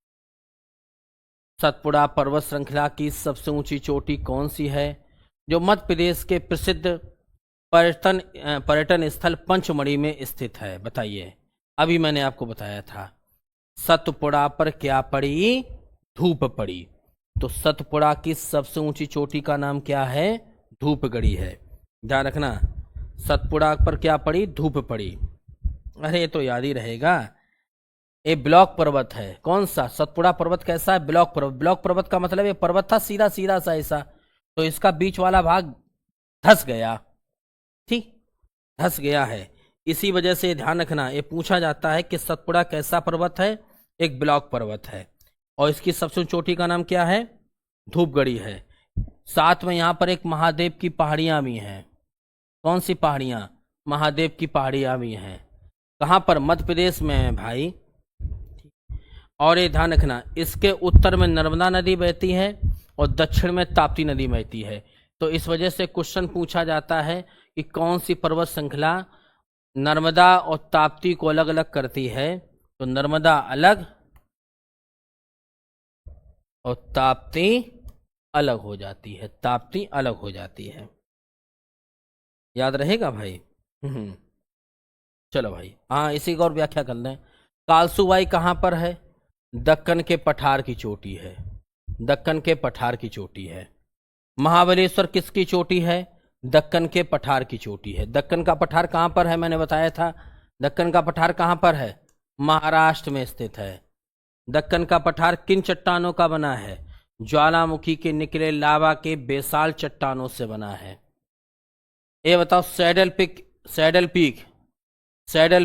Speaker 1: सतपुड़ा पर्वत श्रृंखला की सबसे ऊंची चोटी कौन सी है? जो मध्य प्रदेश के प्रसिद्ध पर्यटन स्थल पंचमढ़ी में स्थित है। बताइए, अभी मैंने आपको बताया था। सतपुड़ा पर क्या पड़ी? धूप पड़ी। तो सतपुड़ा की सबसे ऊंची चोटी का नाम क्या है? धूपगढ़ी है। ध्यान रखना, सतपुड़ा पर क्या पड़ी? धूप पड़ी। अरे ये तो याद ही रहेगा। ये ब्लॉक पर्वत है। कौन सा? सतपुड़ा पर्वत कैसा है? ब्लॉक पर्वत। ब्लॉक पर्वत का मतलब ये पर्वत था सीधा सीधा सा ऐसा, तो इसका बीच वाला भाग धस गया, ठीक, धस गया है। इसी वजह से ध्यान रखना, ये पूछा जाता है कि सतपुड़ा कैसा पर्वत है? एक ब्लॉक पर्वत है। और इसकी सबसे चोटी का नाम क्या है? धूपगढ़ी है। साथ में यहाँ पर एक महादेव की पहाड़ियाँ भी हैं। कौन सी पहाड़ियाँ? महादेव की पहाड़ियाँ भी हैं। कहाँ पर? मध्य प्रदेश में है भाई। और ये ध्यान रखना, इसके उत्तर में नर्मदा नदी बहती है और दक्षिण में ताप्ती नदी बहती है। तो इस वजह से क्वेश्चन पूछा जाता है कि कौन सी पर्वत श्रृंखला नर्मदा और ताप्ती को अलग अलग करती है? तो नर्मदा अलग और ताप्ती अलग हो जाती है। ताप्ती अलग हो जाती है। याद रहेगा भाई? चलो भाई, हाँ, इसी की और व्याख्या कर लें। कालसूबाई कहाँ पर है? दक्कन के पठार की चोटी है। दक्कन के पठार की चोटी है। महाबलेश्वर किसकी चोटी है? दक्कन के पठार की चोटी है। दक्कन का पठार कहाँ पर है? मैंने बताया था। दक्कन का पठार कहाँ पर है? महाराष्ट्र में स्थित है। दक्कन का पठार किन चट्टानों का बना है? ज्वालामुखी के निकले लावा के बेसाल चट्टानों से बना है। ये बताओ, सैडल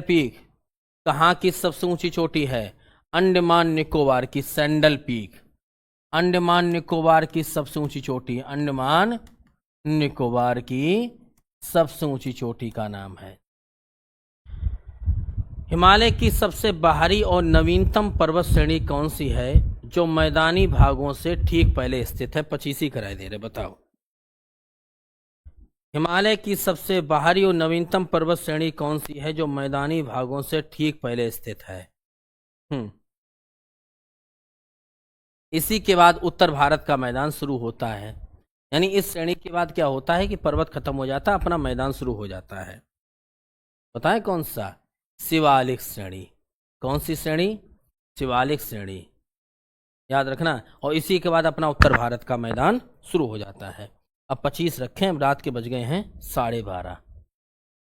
Speaker 1: पीक कहाँ की सबसे ऊंची चोटी है? अंडमान निकोबार की सैंडल पीक। अंडमान निकोबार की सबसे ऊंची चोटी, अंडमान निकोबार की सबसे ऊंची चोटी का नाम है। हिमालय की सबसे बाहरी और नवीनतम पर्वत श्रेणी कौन सी है जो मैदानी भागों से ठीक पहले स्थित है? 25 ही कराए दे रहे, बताओ। हिमालय की सबसे बाहरी और नवीनतम पर्वत श्रेणी कौन सी है जो मैदानी भागों से ठीक पहले स्थित है? इसी के बाद उत्तर भारत का मैदान शुरू होता है। यानी इस श्रेणी के बाद क्या होता है कि पर्वत खत्म हो जाता है, अपना मैदान शुरू हो जाता है। बताएं कौन सा? शिवालिक श्रेणी। कौन सी श्रेणी? शिवालिक श्रेणी। याद रखना। और इसी के बाद अपना उत्तर भारत का मैदान शुरू हो जाता है। अब 25 रखें, अब रात के बज गए हैं 12:30।